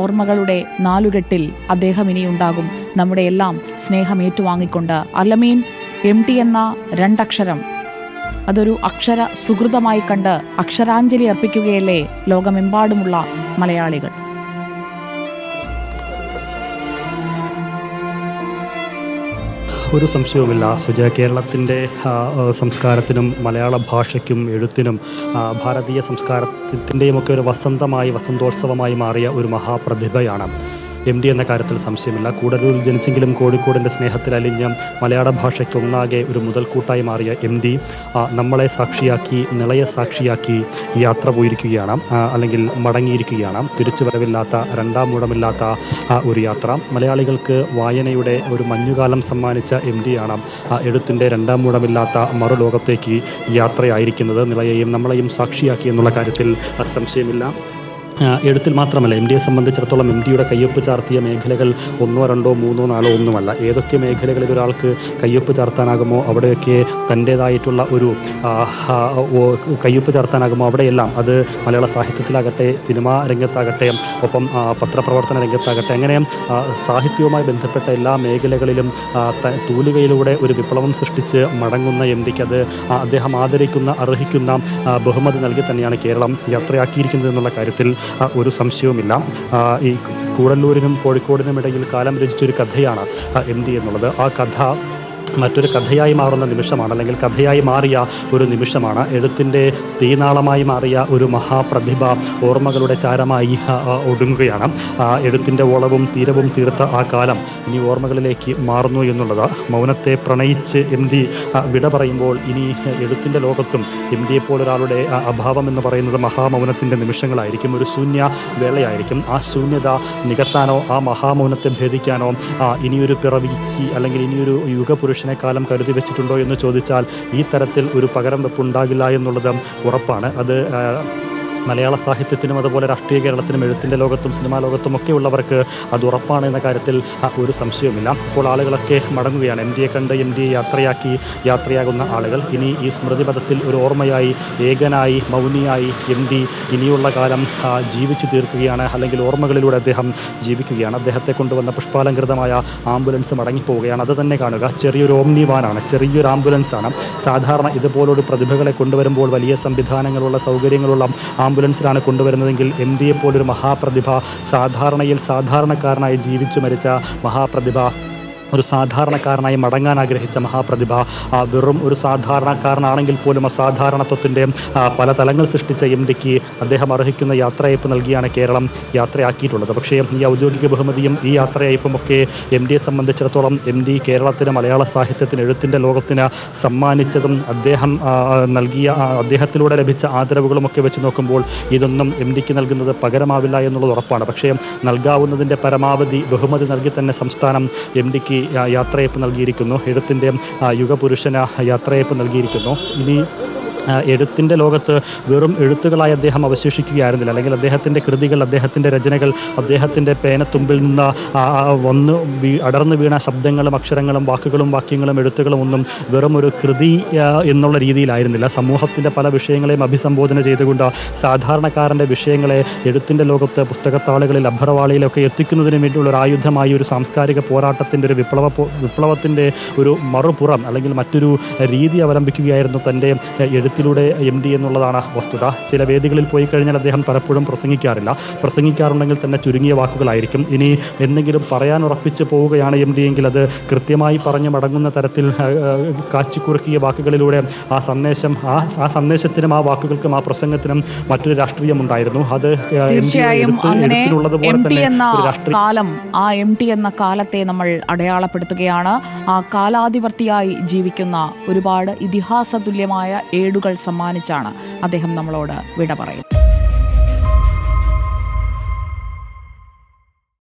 ഓർമ്മകളുടെ നാലുകെട്ടിൽ അദ്ദേഹം ഇനിയുണ്ടാകും. നമ്മുടെ എല്ലാം സ്നേഹം ഏറ്റുവാങ്ങിക്കൊണ്ട് അലമീൻ MT എന്ന രണ്ടക്ഷരം അതൊരു അക്ഷര സുഹൃതമായി കണ്ട് അക്ഷരാഞ്ജലി അർപ്പിക്കുകയല്ലേ ലോകമെമ്പാടുമുള്ള മലയാളികൾ. ഒരു സംശയവുമില്ല സുജ, കേരളത്തിൻ്റെ സംസ്കാരത്തിനും മലയാള ഭാഷയ്ക്കും എഴുത്തിനും ഭാരതീയ സംസ്കാരത്തിൻ്റെയുമൊക്കെ ഒരു വസന്തോത്സവമായി മാറിയ ഒരു മഹാപ്രതിഭയാണ് MT എന്ന കാര്യത്തിൽ സംശയമില്ല. കൂടല്ലൂരിൽ ജനിച്ചെങ്കിലും കോഴിക്കോടിൻ്റെ സ്നേഹത്തിൽ അലിഞ്ഞ മലയാള ഭാഷയ്ക്കൊന്നാകെ ഒരു മുതൽക്കൂട്ടായി മാറിയ MT നമ്മളെ സാക്ഷിയാക്കി, നിളയെ സാക്ഷിയാക്കി യാത്ര പോയിരിക്കുകയാണ്, അല്ലെങ്കിൽ മടങ്ങിയിരിക്കുകയാണ്. തിരിച്ചുവരവില്ലാത്ത, രണ്ടാം ഊഴമില്ലാത്ത ഒരു യാത്ര. മലയാളികൾക്ക് വായനയുടെ ഒരു മഞ്ഞുകാലം സമ്മാനിച്ച MT ആണ് എഴുത്തിൻ്റെ രണ്ടാം ഊഴമില്ലാത്ത മറുലോകത്തേക്ക് യാത്രയായിരിക്കുന്നത്. നിളയെയും നമ്മളെയും സാക്ഷിയാക്കി എന്നുള്ള കാര്യത്തിൽ സംശയമില്ല. എഴുത്തിൽ മാത്രമല്ല, MTയെ സംബന്ധിച്ചിടത്തോളം MTയുടെ കയ്യൊപ്പ് ചാർത്തിയ മേഖലകൾ 1, 2, 3, 4 ഒന്നുമല്ല. ഏതൊക്കെ മേഖലകളിൽ ഒരാൾക്ക് കയ്യൊപ്പ് ചാർത്താനാകുമോ അവിടെയൊക്കെ തൻ്റേതായിട്ടുള്ള ഒരു കയ്യൊപ്പ് ചാർത്താനാകുമോ അവിടെയെല്ലാം, അത് മലയാള സാഹിത്യത്തിലാകട്ടെ, സിനിമാ രംഗത്താകട്ടെ, ഒപ്പം പത്രപ്രവർത്തന രംഗത്താകട്ടെ, അങ്ങനെ സാഹിത്യവുമായി ബന്ധപ്പെട്ട എല്ലാ മേഖലകളിലും തൂലികയിലൂടെ ഒരു വിപ്ലവം സൃഷ്ടിച്ച് മടങ്ങുന്ന MTക്ക് അത് അദ്ദേഹം ആദരിക്കുന്ന, അർഹിക്കുന്ന ബഹുമതി നൽകി തന്നെയാണ് കേരളം യാത്രയാക്കിയിരിക്കുന്നത് എന്നുള്ള കാര്യത്തിൽ ഒരു സംശയവുമില്ല. ഈ കൂടല്ലൂരിനും കോഴിക്കോടിനും ഇടയിൽ കാലം രചിച്ചൊരു കഥയാണ് MT എന്നുള്ളത്. ആ കഥ മറ്റൊരു കഥയായി മാറുന്ന നിമിഷമാണ്, അല്ലെങ്കിൽ കഥയായി മാറിയ ഒരു നിമിഷമാണ്. എഴുത്തിൻ്റെ തീനാളമായി മാറിയ ഒരു മഹാപ്രതിഭ ഓർമ്മകളുടെ ചാരമായി ഒടുങ്ങുകയാണ്. എഴുത്തിൻ്റെ ഓളവും തീരവും തീർത്ത ആ കാലം ഇനി ഓർമ്മകളിലേക്ക് മാറുന്നു എന്നുള്ളത്. മൗനത്തെ പ്രണയിച്ച് MT വിട പറയുമ്പോൾ ഇനി എഴുത്തിൻ്റെ ലോകത്തും MTയെപ്പോലൊരാളുടെ അഭാവം എന്ന് പറയുന്നത് മഹാമൗനത്തിൻ്റെ നിമിഷങ്ങളായിരിക്കും, ഒരു ശൂന്യ വേളയായിരിക്കും. ആ ശൂന്യത നികത്താനോ ആ മഹാമൗനത്തെ ഭേദിക്കാനോ ഇനിയൊരു പിറവിക്ക്, അല്ലെങ്കിൽ ഇനിയൊരു യുഗപുരുഷ കാലം കരുതി വെച്ചിട്ടുണ്ടോ എന്ന് ചോദിച്ചാൽ ഈ തരത്തിൽ ഒരു പകരം വെപ്പുണ്ടാകില്ല എന്നുള്ളത് ഉറപ്പാണ്. അത് മലയാള സാഹിത്യത്തിനും അതുപോലെ രാഷ്ട്രീയ കേരളത്തിനും എഴുത്തിൻ്റെ ലോകത്തും സിനിമാ ലോകത്തും ഒക്കെ ഉള്ളവർക്ക് അത് ഉറപ്പാണ് എന്ന കാര്യത്തിൽ ഒരു സംശയവുമില്ല. ഇപ്പോൾ ആളുകളൊക്കെ മടങ്ങുകയാണ്. MTയെ കണ്ട് MTയെ യാത്രയാകുന്ന ആളുകൾ ഇനി ഈ സ്മൃതിപഥത്തിൽ ഒരു ഓർമ്മയായി, ഏകനായി, മൗനിയായി MT ഇനിയുള്ള കാലം ജീവിച്ചു തീർക്കുകയാണ്, അല്ലെങ്കിൽ ഓർമ്മകളിലൂടെ അദ്ദേഹം ജീവിക്കുകയാണ്. അദ്ദേഹത്തെ കൊണ്ടുവന്ന പുഷ്പാലങ്കൃതമായ ആംബുലൻസ് മടങ്ങിപ്പോവുകയാണ്. അത് തന്നെ കാണുക, ചെറിയൊരു ഓമ്നി വാനാണ്, ചെറിയൊരു ആംബുലൻസാണ്. സാധാരണ ഇതുപോലൊരു പ്രതിഭകളെ കൊണ്ടുവരുമ്പോൾ വലിയ സംവിധാനങ്ങളുള്ള, സൗകര്യങ്ങളുള്ള ആംബുലൻസിലാണ് കൊണ്ടുവരുന്നതെങ്കിൽ MTയെപ്പോലൊരു മഹാപ്രതിഭ, സാധാരണയിൽ സാധാരണക്കാരനായി ജീവിച്ചു മരിച്ച മഹാപ്രതിഭ, ഒരു സാധാരണക്കാരനായി മടങ്ങാൻ ആഗ്രഹിച്ച മഹാപ്രതിഭ, വെറും ഒരു സാധാരണക്കാരനാണെങ്കിൽ പോലും അസാധാരണത്വത്തിൻ്റെ പല തലങ്ങൾ സൃഷ്ടിച്ച MTക്ക് അദ്ദേഹം അർഹിക്കുന്ന യാത്രയയപ്പ് നൽകിയാണ് കേരളം യാത്രയാക്കിയിട്ടുള്ളത്. പക്ഷേ ഈ ഔദ്യോഗിക ബഹുമതിയും ഈ യാത്രയയപ്പുമൊക്കെ MTയെ സംബന്ധിച്ചിടത്തോളം MT കേരളത്തിന്, മലയാള സാഹിത്യത്തിന്, എഴുത്തിൻ്റെ ലോകത്തിന് സമ്മാനിച്ചതും അദ്ദേഹം നൽകിയ, അദ്ദേഹത്തിലൂടെ ലഭിച്ച ആദരവുകളുമൊക്കെ വെച്ച് നോക്കുമ്പോൾ ഇതൊന്നും MTക്ക് നൽകുന്നത് പകരമാവില്ല എന്നുള്ളത് ഉറപ്പാണ്. പക്ഷേ നൽകാവുന്നതിൻ്റെ പരമാവധി ബഹുമതി നൽകി തന്നെ സംസ്ഥാനം MTക്ക് യാത്രയയപ്പ് നൽകിയിരിക്കുന്നു. എഴുത്തിൻ്റെ യുഗപുരുഷന് യാത്രയയപ്പ് നൽകിയിരിക്കുന്നു. ഇനി എഴുത്തിൻ്റെ ലോകത്ത് വെറും എഴുത്തുകളായി അദ്ദേഹം അവശേഷിക്കുകയായിരുന്നില്ല, അല്ലെങ്കിൽ അദ്ദേഹത്തിൻ്റെ കൃതികൾ, അദ്ദേഹത്തിൻ്റെ രചനകൾ, അദ്ദേഹത്തിൻ്റെ പേനത്തുമ്പിൽ നിന്ന് അടർന്നു വീണ ശബ്ദങ്ങളും അക്ഷരങ്ങളും വാക്കുകളും വാക്യങ്ങളും എഴുത്തുകളും ഒന്നും വെറും ഒരു കൃതി എന്നുള്ള രീതിയിലായിരുന്നില്ല. സമൂഹത്തിൻ്റെ പല വിഷയങ്ങളെയും അഭിസംബോധന ചെയ്തുകൊണ്ട് സാധാരണക്കാരൻ്റെ വിഷയങ്ങളെ എഴുത്തിൻ്റെ ലോകത്ത് പുസ്തകത്താളുകളിൽ, അഭ്രവാളിയിലൊക്കെ എത്തിക്കുന്നതിന് വേണ്ടിയുള്ള ഒരു ആയുധമായി, ഒരു സാംസ്കാരിക പോരാട്ടത്തിൻ്റെ, ഒരു വിപ്ലവത്തിൻ്റെ ഒരു മറുപുറം, അല്ലെങ്കിൽ മറ്റൊരു രീതി അവലംബിക്കുകയായിരുന്നു തൻ്റെ എഴുത്തിലൂടെ MT എന്നുള്ളതാണ് വസ്തുത. ചില വേദികളിൽ പോയി കഴിഞ്ഞാൽ അദ്ദേഹം പലപ്പോഴും പ്രസംഗിക്കാറുണ്ടെങ്കിൽ തന്നെ ചുരുങ്ങിയ വാക്കുകളായിരിക്കും. ഇനി എന്തെങ്കിലും പറയാൻ ഉറപ്പിച്ച് പോവുകയാണ് MT എങ്കിൽ അത് കൃത്യമായി പറഞ്ഞു മടങ്ങുന്ന തരത്തിൽ കാച്ചിക്കുറുക്കിയ വാക്കുകളിലൂടെ ആ സന്ദേശത്തിനും ആ വാക്കുകൾക്കും ആ പ്രസംഗത്തിനും മറ്റൊരു രാഷ്ട്രീയമുണ്ടായിരുന്നു. അത് തീർച്ചയായും അങ്ങനെ MT എന്ന കാലം, ആ MT എന്ന കാലത്തെ നമ്മൾ അടയാളപ്പെടുത്തുകയാണ്. ആ കാലാധിവർത്തിയായി ജീവിക്കുന്ന ഒരുപാട് ഇതിഹാസ തുല്യമായ ഏടുകൾ സമ്മാനിച്ചാണ് അദ്ദേഹം നമ്മളോട് വിട പറയുന്നത്.